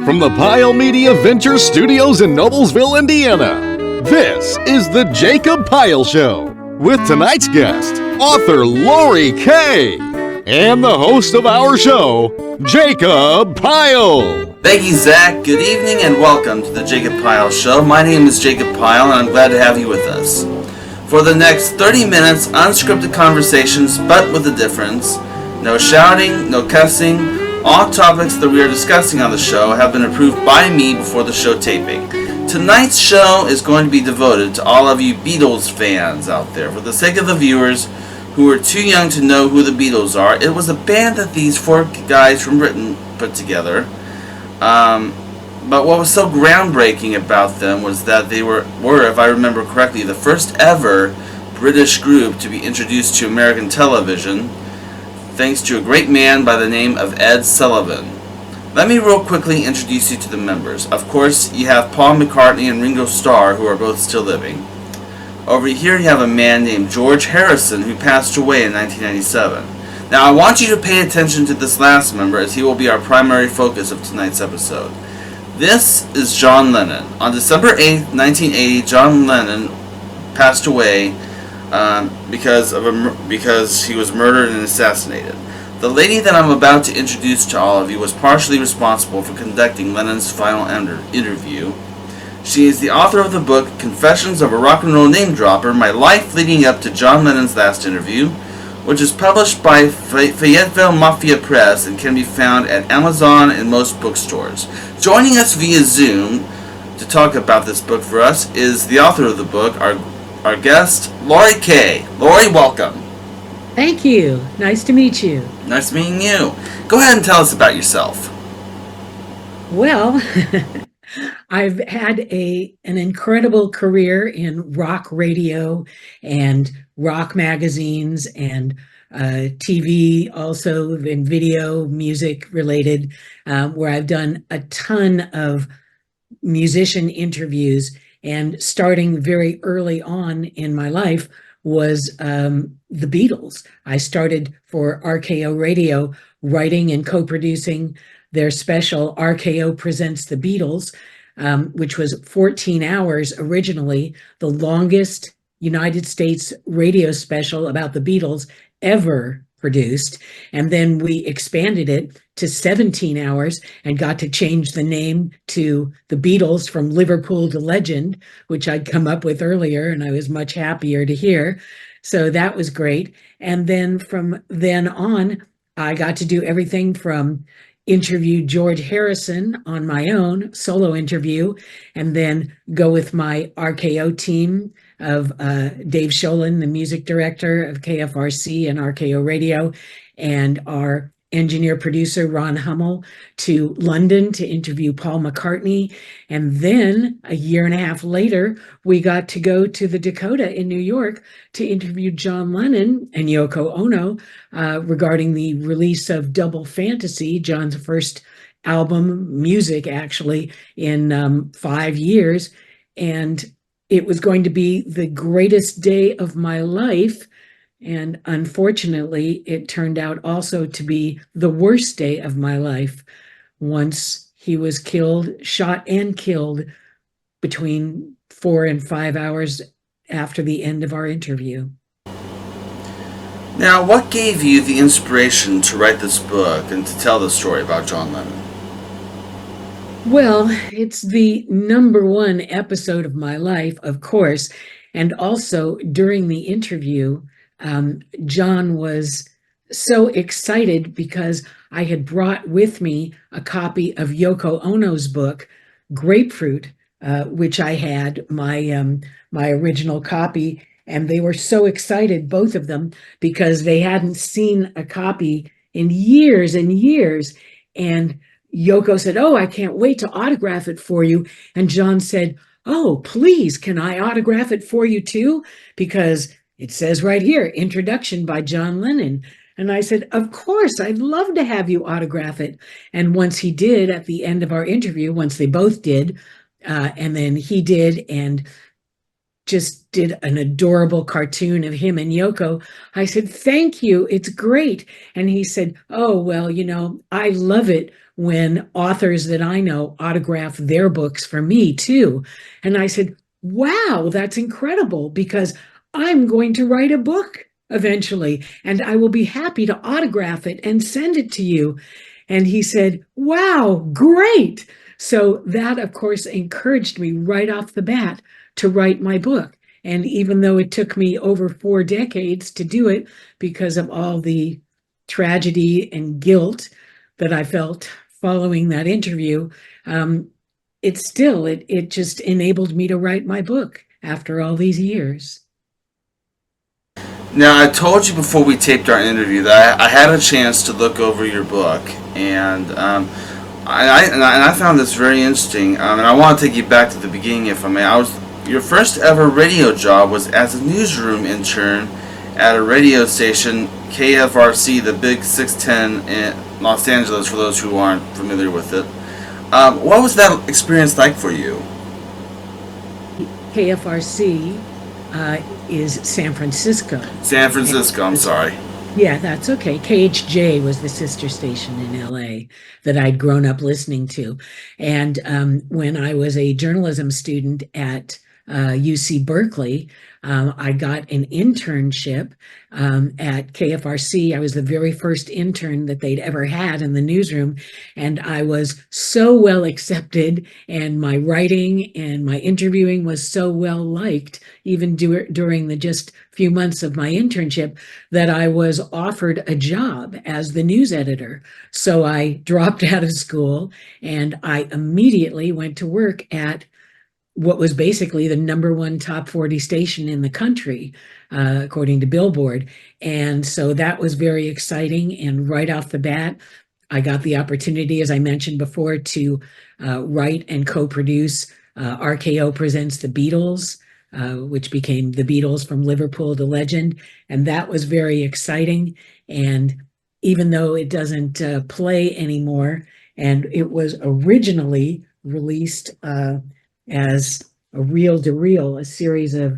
From the Pyle Media Venture Studios in Noblesville, Indiana, this is the Jacob Pyle Show with tonight's guest, author Laurie Kay, and the host of our show, Jacob Pyle. Thank you, Zach. Good evening and welcome to the Jacob Pyle Show. My name is Jacob Pyle and I'm glad to have you with us. For the next 30 minutes, unscripted conversations, but with a difference. No shouting, no cussing. All topics that we are discussing on the show have been approved by me before the show taping. Tonight's show is going to be devoted to all of you Beatles fans out there. For the sake of the viewers who are too young to know who the Beatles are, it was a band that these four guys from Britain put together. But what was so groundbreaking about them was that they were, if I remember correctly, the first ever British group to be introduced to American television, thanks to a great man by the name of Ed Sullivan. Let me real quickly introduce you to the members. Of course, you have Paul McCartney and Ringo Starr, who are both still living. Over here you have a man named George Harrison, who passed away in 1997. Now I want you to pay attention to this last member, as he will be our primary focus of tonight's episode. This is John Lennon. On December 8th, 1980, John Lennon passed away because he was murdered and assassinated. The lady that I'm about to introduce to all of you was partially responsible for conducting Lennon's final interview. She is the author of the book Confessions of a Rock and Roll Name Dropper, My Life Leading Up to John Lennon's Last Interview, which is published by Fayetteville Mafia Press and can be found at Amazon and most bookstores. Joining us via Zoom to talk about this book for us is the author of the book, our guest, Laurie Kay. Laurie, welcome. Thank you. Nice to meet you. Nice meeting you. Go ahead and tell us about yourself. Well, I've had an incredible career in rock radio and rock magazines and TV, also in video, music related, where I've done a ton of musician interviews. And starting very early on in my life was the Beatles. I started for RKO Radio writing and co-producing their special RKO Presents the Beatles, which was 14 hours originally, the longest United States radio special about the Beatles ever produced. And then we expanded it to 17 hours and got to change the name to the Beatles from Liverpool to Legend, which I'd come up with earlier, and I was much happier to hear. So that was great. And then from then on, I got to do everything from interview George Harrison on my own solo interview, and then go with my RKO team of Dave Sholin, the music director of KFRC and RKO Radio, and our engineer producer Ron Hummel, to London to interview Paul McCartney. And then a year and a half later, we got to go to the Dakota in New York to interview John Lennon and Yoko Ono regarding the release of Double Fantasy, John's first album, music actually, in 5 years. And it was going to be the greatest day of my life. And unfortunately, it turned out also to be the worst day of my life once he was killed, shot and killed, between 4 and 5 hours after the end of our interview. Now, what gave you the inspiration to write this book and to tell the story about John Lennon? Well, it's the number one episode of my life, of course. And also during the interview, John was so excited because I had brought with me a copy of Yoko Ono's book, Grapefruit, which I had, my original copy. And they were so excited, both of them, because they hadn't seen a copy in years and years. And Yoko said, "Oh, I can't wait to autograph it for you." And John said, "Oh, please, can I autograph it for you too? Because it says right here, introduction by John Lennon." And I said, "Of course, I'd love to have you autograph it." And once he did, at the end of our interview, once they both did, and then he did, and just did an adorable cartoon of him and Yoko, I said, "Thank you, it's great." And he said, "Oh, well, I love it when authors that I know autograph their books for me too. And I said, wow, that's incredible, because I'm going to write a book eventually, and I will be happy to autograph it and send it to you. And he said, wow, great. So that, of course, encouraged me right off the bat to write my book. And even though it took me over 4 decades to do it because of all the tragedy and guilt that I felt following that interview, it just enabled me to write my book after all these years. Now, I told you before we taped our interview that I had a chance to look over your book, and I found this very interesting. And I want to take you back to the beginning, if I may. Your first ever radio job was as a newsroom intern at a radio station, KFRC, the Big 610 in Los Angeles, for those who aren't familiar with it. What was that experience like for you? KFRC is San Francisco. San Francisco, I'm sorry. Yeah, that's okay. KHJ was the sister station in LA that I'd grown up listening to. And when I was a journalism student at UC Berkeley, I got an internship at KFRC. I was the very first intern that they'd ever had in the newsroom, and I was so well accepted, and my writing and my interviewing was so well liked, even during the just few months of my internship, that I was offered a job as the news editor. So I dropped out of school, and I immediately went to work at what was basically the #1 top 40 station in the country, according to Billboard. And so that was very exciting. And right off the bat, I got the opportunity, as I mentioned before, to write and co-produce RKO Presents The Beatles, which became The Beatles from Liverpool to Legend. And that was very exciting. And even though it doesn't play anymore, and it was originally released as a reel-to-reel, a series of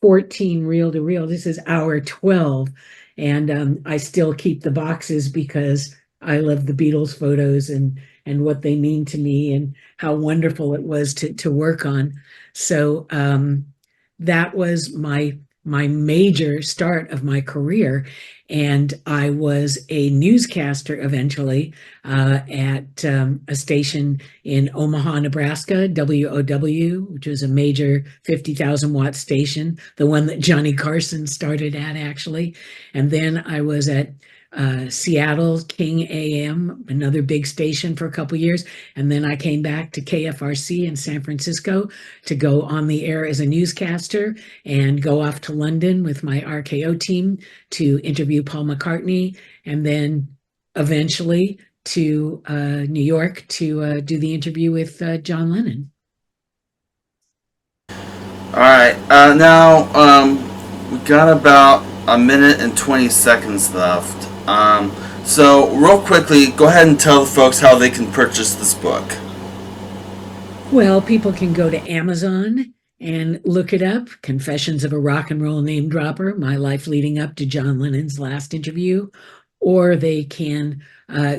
14 reel-to-reel. This is hour 12, and I still keep the boxes because I love the Beatles photos and what they mean to me and how wonderful it was to work on. So that was my major start of my career. And I was a newscaster eventually at a station in Omaha, Nebraska, WOW, which was a major 50,000 watt station, the one that Johnny Carson started at, actually. And then I was at Seattle, King AM, another big station, for a couple years. And then I came back to KFRC in San Francisco to go on the air as a newscaster and go off to London with my RKO team to interview Paul McCartney, and then eventually to New York to do the interview with John Lennon. All right. Now, we got about a minute and 20 seconds left. So real quickly, go ahead and tell the folks how they can purchase this book. Well, people can go to Amazon and look it up. Confessions of a Rock and Roll Name Dropper, my life leading up to John Lennon's last interview. Or they can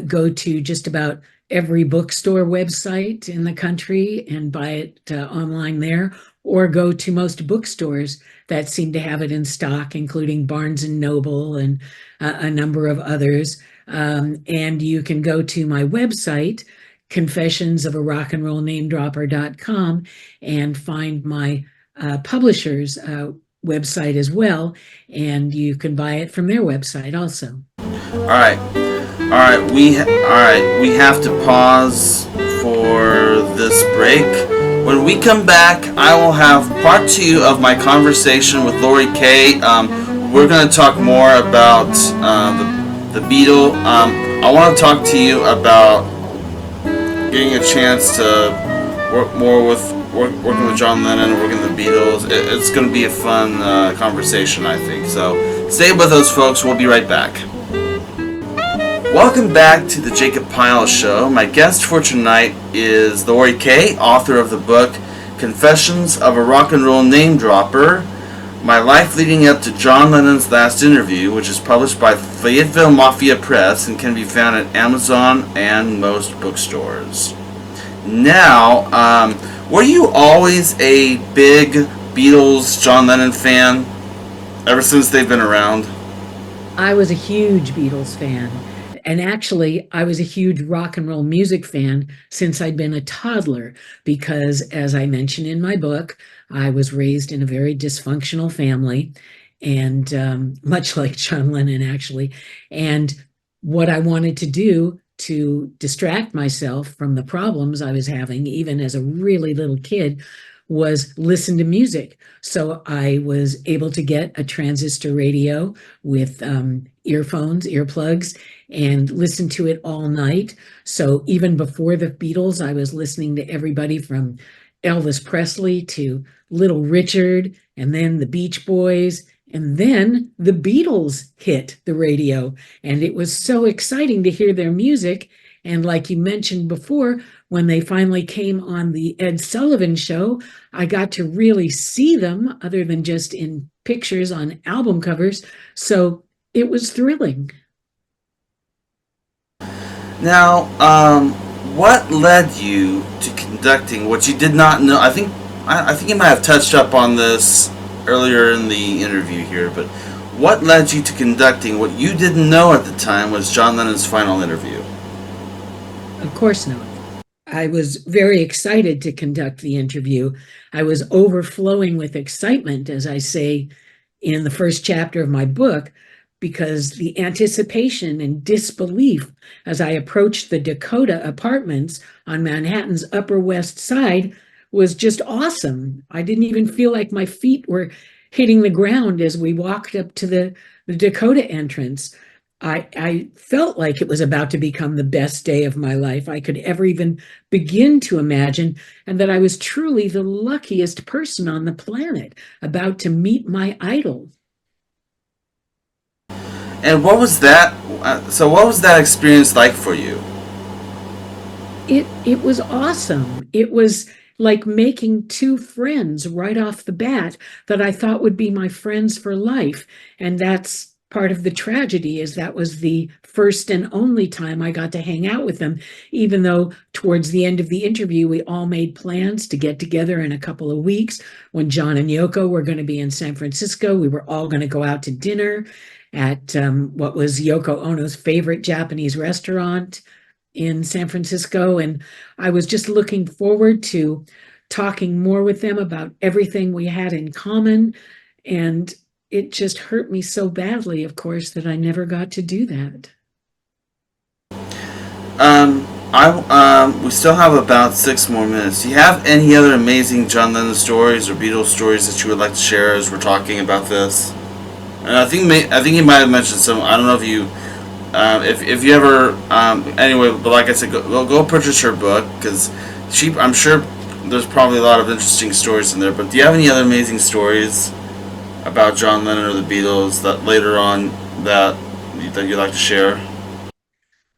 go to just about every bookstore website in the country and buy it online there, or go to most bookstores that seem to have it in stock, including Barnes and Noble and a number of others. And you can go to my website, confessionsofarockandrollnamedropper.com, and find my publisher's website as well, and you can buy it from their website also. All right. We have to pause for this break. When we come back, I will have part 2 of my conversation with Laurie Kay. We're going to talk more about the Beatle. I want to talk to you about getting a chance to work more with working with John Lennon and working with the Beatles. It's going to be a fun conversation, I think. So stay with us, folks. We'll be right back. Welcome back to the Jacob Pyle Show. My guest for tonight is Laurie Kay, author of the book Confessions of a Rock and Roll Name Dropper. My Life Leading Up to John Lennon's Last Interview, which is published by Fayetteville Mafia Press and can be found at Amazon and most bookstores. Now, were you always a big Beatles, John Lennon fan ever since they've been around? I was a huge Beatles fan. And actually, I was a huge rock and roll music fan since I'd been a toddler, because as I mentioned in my book, I was raised in a very dysfunctional family, and much like John Lennon, actually. And what I wanted to do to distract myself from the problems I was having, even as a really little kid, was listen to music. So I was able to get a transistor radio with earphones, earplugs, and listen to it all night. So even before the Beatles, I was listening to everybody from Elvis Presley to Little Richard, and then the Beach Boys, and then the Beatles hit the radio. And it was so exciting to hear their music. And like you mentioned before, when they finally came on the Ed Sullivan Show, I got to really see them other than just in pictures on album covers. So it was thrilling. Now, what led you to conducting what you did not know? I think you might have touched up on this earlier in the interview here, but what led you to conducting what you didn't know at the time was John Lennon's final interview? Of course not. I was very excited to conduct the interview. I was overflowing with excitement, as I say in the first chapter of my book, because the anticipation and disbelief as I approached the Dakota Apartments on Manhattan's Upper West Side was just awesome. I didn't even feel like my feet were hitting the ground as we walked up to the Dakota entrance. I felt like it was about to become the best day of my life I could ever even begin to imagine, and that I was truly the luckiest person on the planet about to meet my idol. And what was that? What was that experience like for you? It was awesome. It was like making two friends right off the bat that I thought would be my friends for life. And that's part of the tragedy, is that was the first and only time I got to hang out with them, even though towards the end of the interview, we all made plans to get together in a couple of weeks when John and Yoko were going to be in San Francisco. We were all going to go out to dinner at what was Yoko Ono's favorite Japanese restaurant in San Francisco. And I was just looking forward to talking more with them about everything we had in common. And it just hurt me so badly, of course, that I never got to do that. We still have about 6 more minutes. Do you have any other amazing John Lennon stories or Beatles stories that you would like to share as we're talking about this? And I think you might have mentioned some. I don't know if you, if you ever, anyway. But like I said, go purchase her book, because I'm sure there's probably a lot of interesting stories in there. But do you have any other amazing stories about John Lennon or the Beatles that later on that you'd like to share?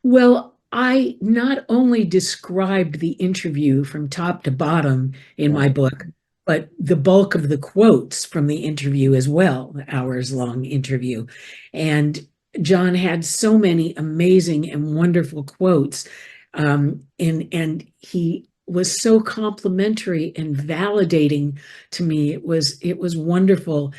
Well, I not only described the interview from top to bottom in my book, but the bulk of the quotes from the interview as well, the hours-long interview. And John had so many amazing and wonderful quotes, and he was so complimentary and validating to me. It was wonderful,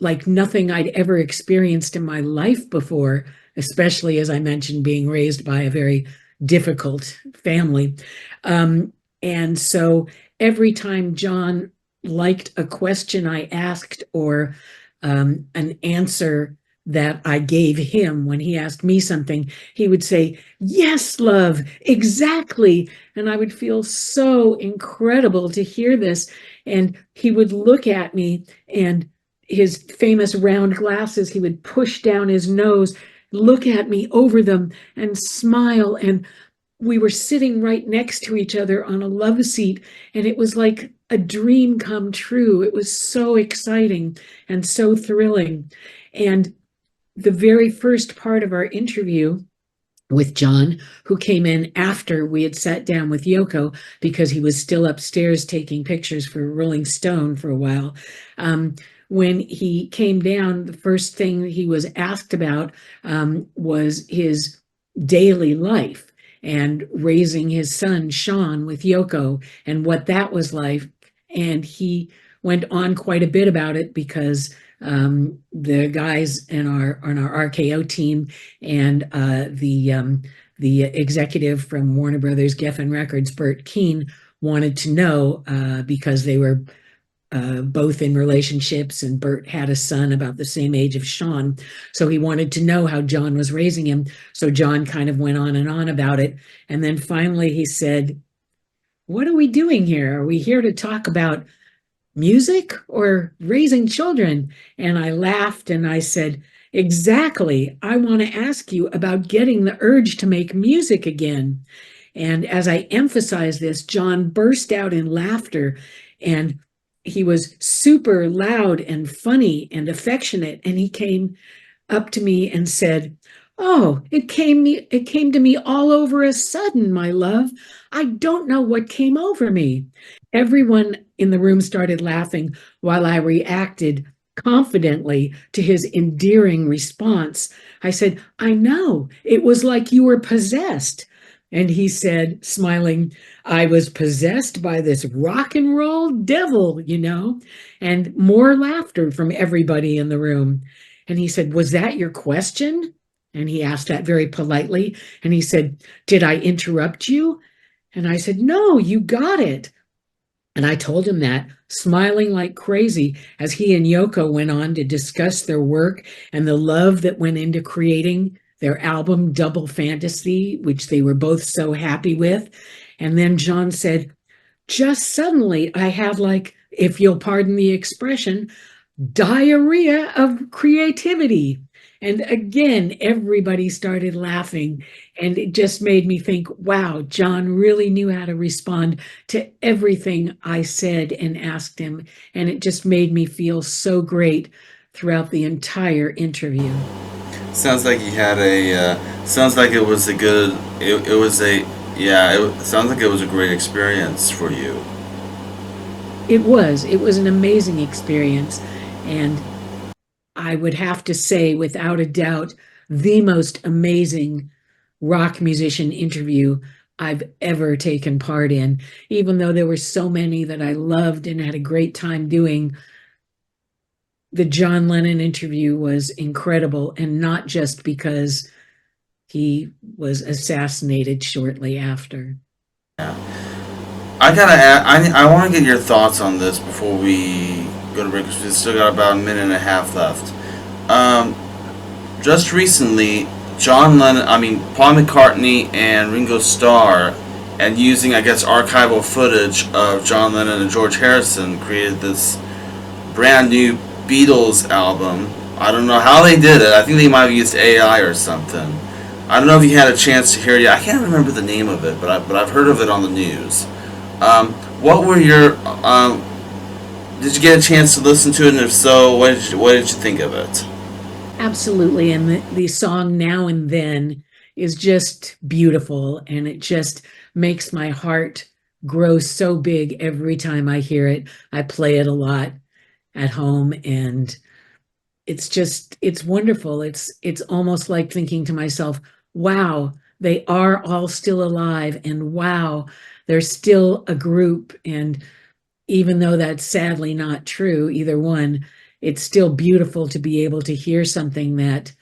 like nothing I'd ever experienced in my life before, especially, as I mentioned, being raised by a very difficult family. And so every time John liked a question I asked, or an answer that I gave him when he asked me something, he would say, "Yes, love, exactly." And I would feel so incredible to hear this. And he would look at me, and his famous round glasses, he would push down his nose, look at me over them, and smile. And we were sitting right next to each other on a love seat, and it was like a dream come true. It was so exciting and so thrilling. And the very first part of our interview with John, who came in after we had sat down with Yoko, because he was still upstairs taking pictures for Rolling Stone for a while, when he came down, the first thing that he was asked about was his daily life and raising his son Sean with Yoko and what that was like. And he went on quite a bit about it because the guys in our RKO team and the executive from Warner Brothers Geffen Records, Bert Keane, wanted to know because they were both in relationships, and Bert had a son about the same age of Sean. So he wanted to know how John was raising him. So John kind of went on and on about it. And then finally he said, "What are we doing here? Are we here to talk about music or raising children?" And I laughed and I said, "Exactly. I want to ask you about getting the urge to make music again." And as I emphasized this, John burst out in laughter, and he was super loud and funny and affectionate. And he came up to me and said, "Oh, it came to me all over a sudden, my love. I don't know what came over me." Everyone in the room started laughing while I reacted confidently to his endearing response. I said, "I know, it was like you were possessed." And he said, smiling, "I was possessed by this rock and roll devil, you know." And more laughter from everybody in the room. And he said, "Was that your question?" And he asked that very politely. And he said, "Did I interrupt you?" And I said, "No, you got it." And I told him that, smiling like crazy as he and Yoko went on to discuss their work and the love that went into creating their album Double Fantasy, which they were both so happy with. And then John said, "Just suddenly I had, like, if you'll pardon the expression, diarrhea of creativity." And again, everybody started laughing. And it just made me think, wow, John really knew how to respond to everything I said and asked him. And it just made me feel so great throughout the entire interview. Sounds like he had a. Sounds like it was a good. It was a. Yeah. It sounds like it was a great experience for you. It was. It was an amazing experience. And I would have to say, without a doubt, the most amazing rock musician interview I've ever taken part in. Even though there were so many that I loved and had a great time doing, the John Lennon interview was incredible, and not just because he was assassinated shortly after. Yeah. I gotta. I want to get your thoughts on this before we go to break. We've still got about a minute and a half left. Just recently, Paul McCartney and Ringo Starr, and using, I guess, archival footage of John Lennon and George Harrison, created this brand new Beatles album. I don't know how they did it. I think they might have used AI or something. I don't know if you had a chance to hear it. I can't remember the name of it, but I've heard of it on the news. What were your did you get a chance to listen to it, and if so, what did you think of it? Absolutely. And the song Now and Then is just beautiful, and it just makes my heart grow so big every time I hear it. I play it a lot at home, and it's wonderful. It's almost like thinking to myself, wow, they are all still alive, and wow, they're still a group. And even though that's sadly not true, either one, it's still beautiful to be able to hear something that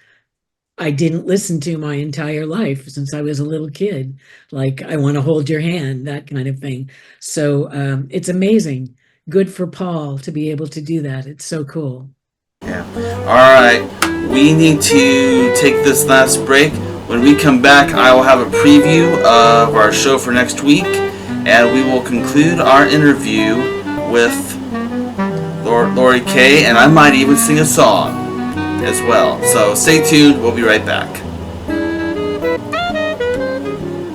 I didn't listen to my entire life since I was a little kid, like I Want to Hold Your Hand, that kind of thing. So it's amazing. Good for Paul to be able to do that. It's so cool. Yeah. All right. We need to take this last break. When we come back, I will have a preview of our show for next week, and we will conclude our interview with Laurie Kay, and I might even sing a song as well. So stay tuned. We'll be right back.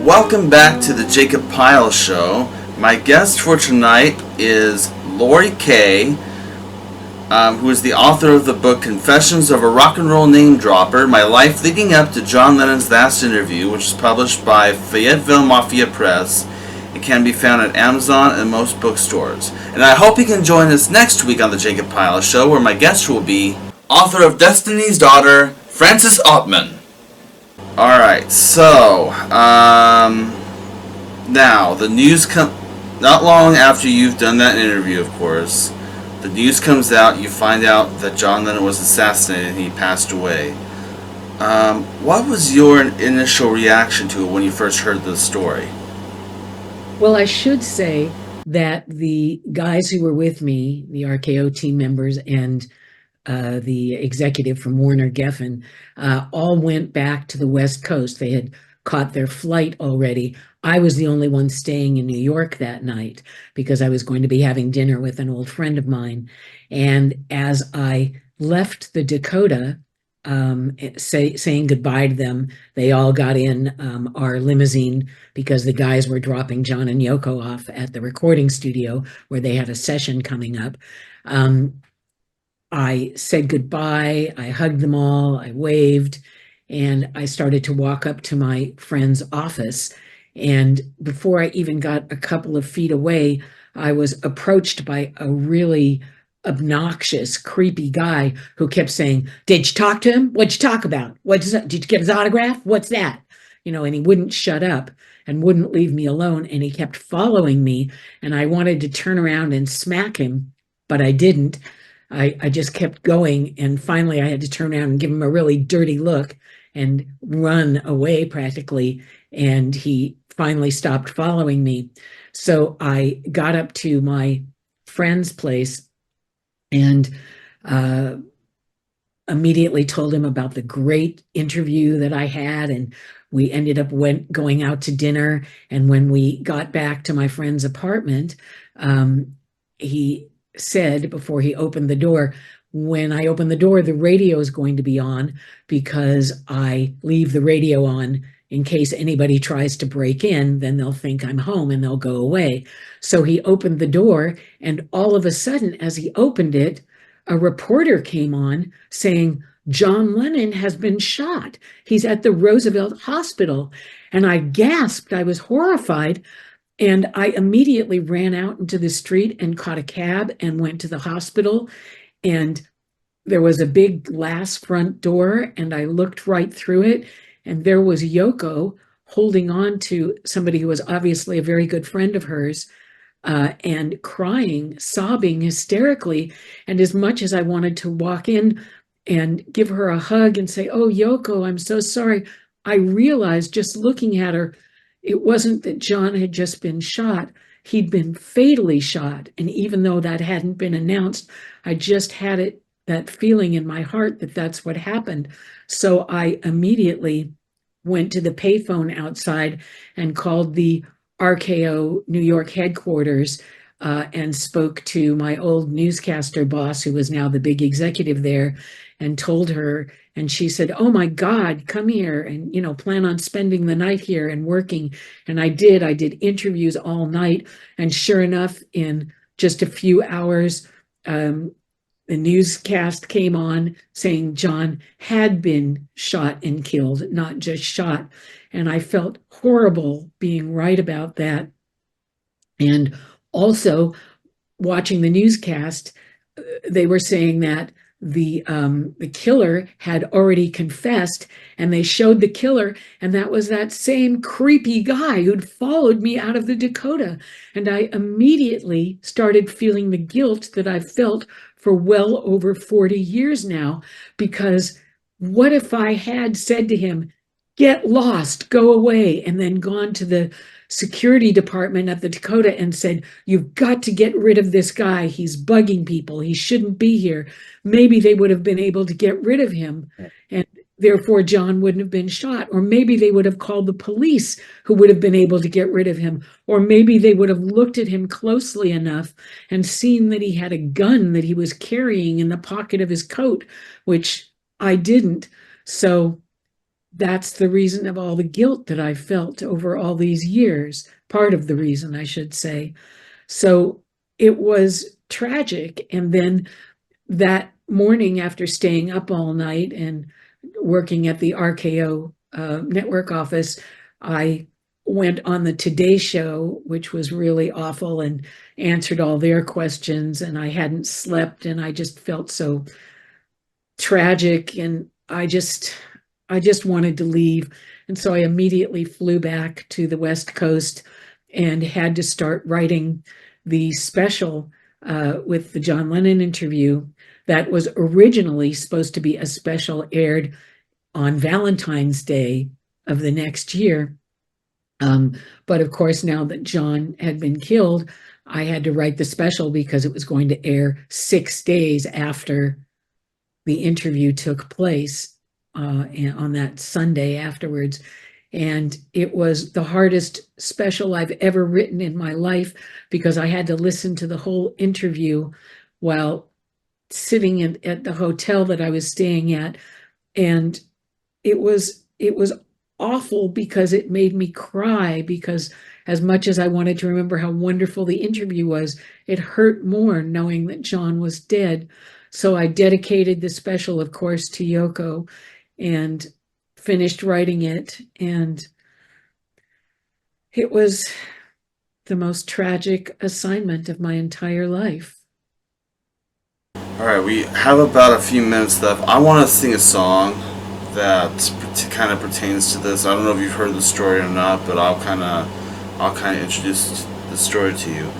Welcome back to the Jacob Pyle Show. My guest for tonight is Laurie Kay, who is the author of the book Confessions of a Rock and Roll Name Dropper, My Life Leading Up to John Lennon's Last Interview, which is published by Fayetteville Mafia Press. It can be found at Amazon and most bookstores. And I hope you can join us next week on the Jacob Pyle Show, where my guest will be author of Destiny's Daughter, Frances Altman. Alright, so, now, the news not long after you've done that interview, of course, the news comes out, you find out that John Lennon was assassinated and he passed away. What was your initial reaction to it when you first heard the story? Well, I should say that the guys who were with me, the RKO team members and the executive from Warner Geffen, all went back to the West Coast. They had caught their flight already. I was the only one staying in New York that night because I was going to be having dinner with an old friend of mine. And as I left the Dakota, saying goodbye to them, they all got in our limousine because the guys were dropping John and Yoko off at the recording studio where they had a session coming up. I said goodbye, I hugged them all, I waved, and I started to walk up to my friend's office. And before I even got a couple of feet away, I was approached by a really obnoxious, creepy guy who kept saying, "Did you talk to him? What'd you talk about? Did you get his autograph? What's that?" And he wouldn't shut up and wouldn't leave me alone. And he kept following me. And I wanted to turn around and smack him, but I didn't. I just kept going. And finally, I had to turn around and give him a really dirty look and run away practically. And he finally stopped following me. So I got up to my friend's place and immediately told him about the great interview that I had, and we ended up going out to dinner. And when we got back to my friend's apartment, he said before he opened the door, "When I open the door, the radio is going to be on because I leave the radio on in case anybody tries to break in, then they'll think I'm home and they'll go away." So he opened the door, and all of a sudden, as he opened it, a reporter came on saying, "John Lennon has been shot. He's at the Roosevelt Hospital." And I gasped. I was horrified. And I immediately ran out into the street and caught a cab and went to the hospital. And there was a big glass front door, and I looked right through it, and there was Yoko holding on to somebody who was obviously a very good friend of hers, and crying, sobbing hysterically. And as much as I wanted to walk in and give her a hug and say, "Oh, Yoko, I'm so sorry," I realized just looking at her, it wasn't that John had just been shot. He'd been fatally shot. And even though that hadn't been announced, I just had that feeling in my heart that that's what happened. So I immediately went to the payphone outside and called the RKO New York headquarters, and spoke to my old newscaster boss, who was now the big executive there, and told her. And she said, "Oh my God, come here and, plan on spending the night here and working." And I did. I did interviews all night. And sure enough, in just a few hours, the newscast came on saying John had been shot and killed, not just shot. And I felt horrible being right about that. And also watching the newscast, they were saying that the killer had already confessed, and they showed the killer, and that was that same creepy guy who'd followed me out of the Dakota. And I immediately started feeling the guilt that I've felt for well over 40 years now, because what if I had said to him, "Get lost, go away," and then gone to the security department at the Dakota and said, "You've got to get rid of this guy. He's bugging people. He shouldn't be here." Maybe they would have been able to get rid of him, and therefore John wouldn't have been shot. Or maybe they would have called the police, who would have been able to get rid of him. Or maybe they would have looked at him closely enough and seen that he had a gun that he was carrying in the pocket of his coat, which I didn't. So that's the reason of all the guilt that I felt over all these years. Part of the reason, I should say. So it was tragic. And then that morning, after staying up all night and working at the RKO network office, I went on the Today Show, which was really awful, and answered all their questions. And I hadn't slept, and I just felt so tragic, and I just wanted to leave. And so I immediately flew back to the West Coast and had to start writing the special with the John Lennon interview that was originally supposed to be a special aired on Valentine's Day of the next year. But of course, now that John had been killed, I had to write the special because it was going to air 6 days after the interview took place on that Sunday afterwards. And it was the hardest special I've ever written in my life because I had to listen to the whole interview while sitting at the hotel that I was staying at. And it was awful because it made me cry, because as much as I wanted to remember how wonderful the interview was, it hurt more knowing that John was dead. So I dedicated the special, of course, to Yoko and finished writing it. And it was the most tragic assignment of my entire life. All right, we have about a few minutes left. I want to sing a song that kind of pertains to this. I don't know if you've heard the story or not, but I'll kind of introduce the story to you.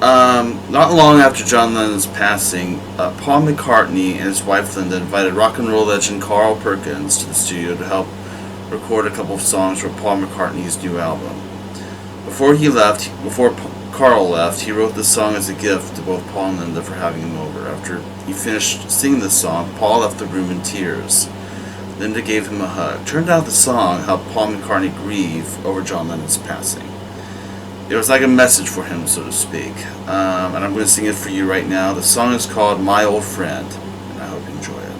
Not long after John Lennon's passing, Paul McCartney and his wife Linda invited rock and roll legend Carl Perkins to the studio to help record a couple of songs for Paul McCartney's new album. Before Carl left, he wrote the song as a gift to both Paul and Linda for having him over. After he finished singing the song, Paul left the room in tears. Linda gave him a hug. Turned out the song helped Paul McCartney grieve over John Lennon's passing. It was like a message for him, so to speak. And I'm going to sing it for you right now. The song is called My Old Friend, and I hope you enjoy it.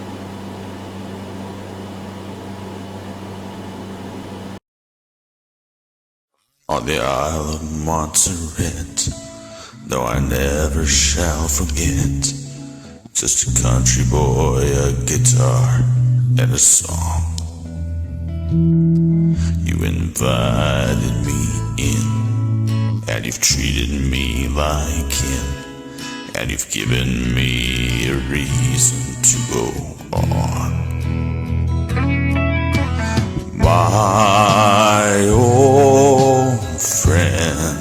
On the Isle of Montserrat, no, I never shall forget. Just a country boy, a guitar, and a song. You invited me in, and you've treated me like kin, and you've given me a reason to go on. My old friend,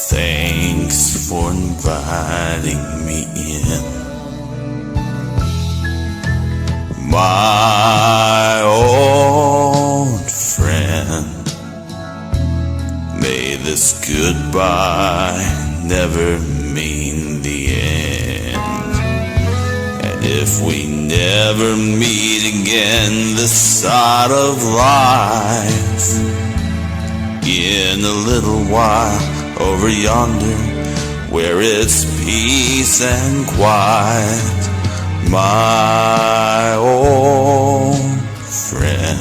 thanks for inviting me in. My old friend, may this goodbye never mean the end. And if we never meet again this side of life, in a little while over yonder, where it's peace and quiet, my old friend,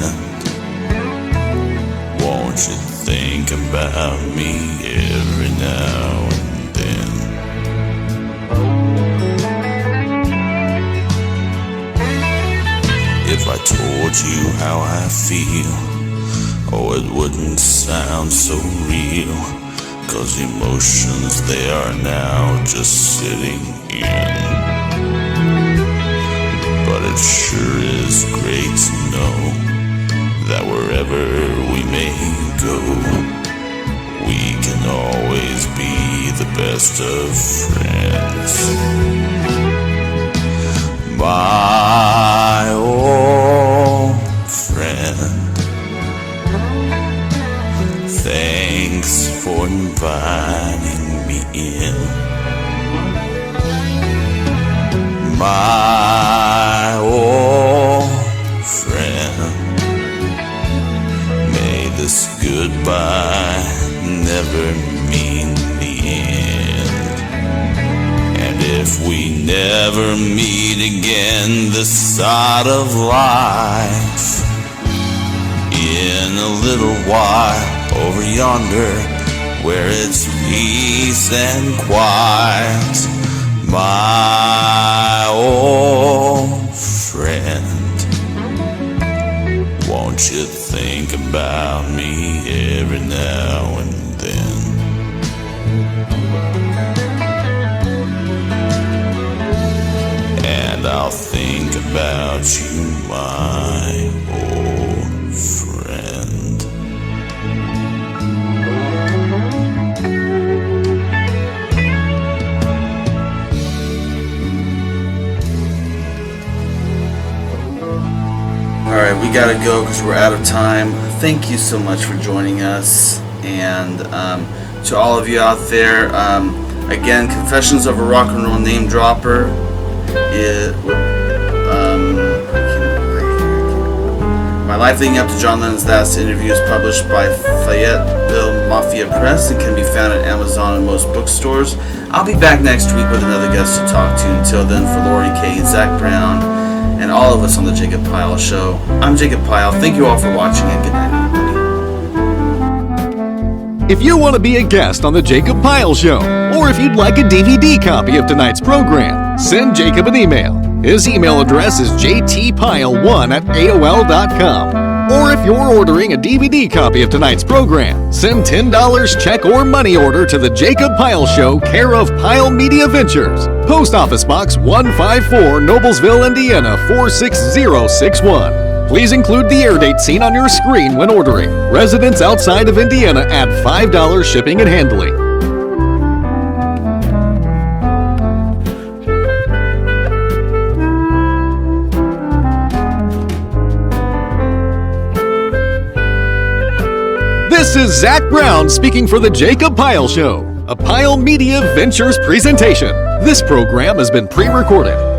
won't you think about me every now and then? If I told you how I feel, oh, it wouldn't sound so real, 'cause emotions, they are now just sitting in. But it sure is great to know that wherever we may go, we can always be the best of friends. My old friend, thanks for inviting me in. My old friend, may this goodbye never mean the end. And if we never meet again this side of life, in a little while over yonder, where it's peace and quiet, my old friend, won't you think about me every now and then. And I'll think about you, my old friend. Alright, we gotta go because we're out of time. Thank you so much for joining us. And to all of you out there, again, Confessions of a Rock and Roll Name Dropper. My life leading up to John Lennon's last interview is published by Fayetteville Mafia Press and can be found at Amazon and most bookstores. I'll be back next week with another guest to talk to. Until then, for Laurie Kay, Zach Brown, and all of us on the Jacob Pyle Show, I'm Jacob Pyle. Thank you all for watching, and good night, everybody. If you want to be a guest on the Jacob Pyle Show, or if you'd like a DVD copy of tonight's program, send Jacob an email. His email address is jtpyle1@aol.com. Or if you're ordering a DVD copy of tonight's program, send $10 check or money order to the Jacob Pyle Show, care of Pyle Media Ventures, Post Office Box 154, Noblesville, Indiana 46061. Please include the air date seen on your screen when ordering. Residents outside of Indiana add $5 shipping and handling. This is Zach Brown speaking for the Jacob Pyle Show, a Pyle Media Ventures presentation. This program has been pre-recorded.